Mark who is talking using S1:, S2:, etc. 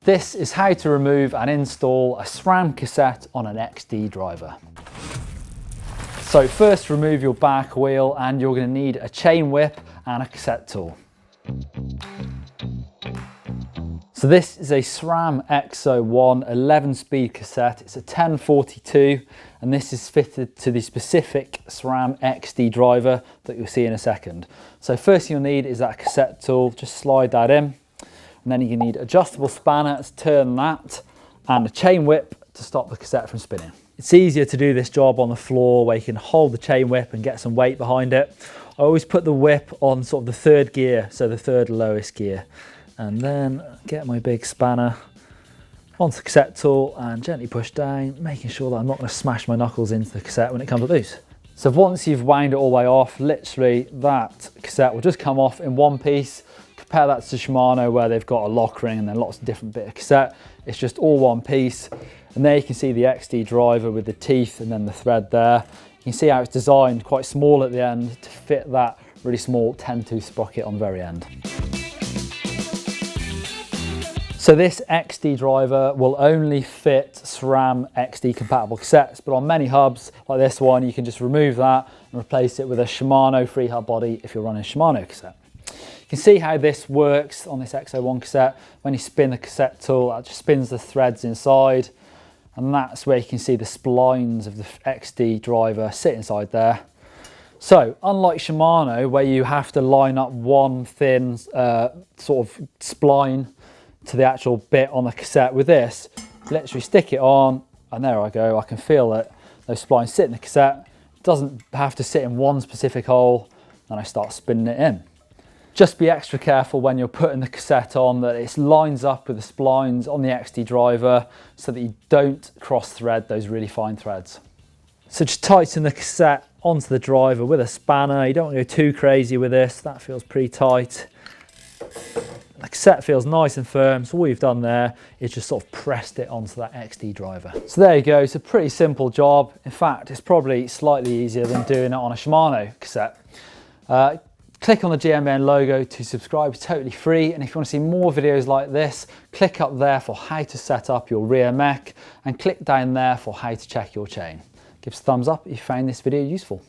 S1: This is how to remove and install a SRAM cassette on an XD driver. So first remove your back wheel and you're going to need a chain whip and a cassette tool. So this is a SRAM X01 11-speed cassette. It's a 1042 and this is fitted to the specific SRAM XD driver that you'll see in a second. So first thing you'll need is that cassette tool. Just slide that in, and then you need adjustable spanner to turn that and a chain whip to stop the cassette from spinning. It's easier to do this job on the floor where you can hold the chain whip and get some weight behind it. I always put the whip on sort of the third gear, so the third lowest gear. And then get my big spanner onto the cassette tool and gently push down, making sure that I'm not going to smash my knuckles into the cassette when it comes loose. So once you've wound it all the way off, literally that cassette will just come off in one piece. Compare that to Shimano where they've got a lock ring and then lots of different bits of cassette. It's just all one piece. And there you can see the XD driver with the teeth and then the thread there. You can see how it's designed quite small at the end to fit that really small 10-tooth sprocket on the very end. So this XD driver will only fit SRAM XD compatible cassettes, but on many hubs like this one, you can just remove that and replace it with a Shimano free hub body if you're running a Shimano cassette. You can see how this works on this X01 cassette. When you spin the cassette tool, it just spins the threads inside, and that's where you can see the splines of the XD driver sit inside there. So unlike Shimano, where you have to line up one thin sort of spline to the actual bit on the cassette, with this, literally stick it on and there I go. I can feel that those splines sit in the cassette. It doesn't have to sit in one specific hole, and I start spinning it in. Just be extra careful when you're putting the cassette on that it lines up with the splines on the XD driver so that you don't cross thread those really fine threads. So just tighten the cassette onto the driver with a spanner. You don't want to go too crazy with this. That feels pretty tight. The cassette feels nice and firm, so all you've done there is just sort of pressed it onto that XD driver. So there you go, it's a pretty simple job. In fact, it's probably slightly easier than doing it on a Shimano cassette. Click on the GMN logo to subscribe, it's totally free, and if you want to see more videos like this, click up there for how to set up your rear mech, and click down there for how to check your chain. Give us a thumbs up if you found this video useful.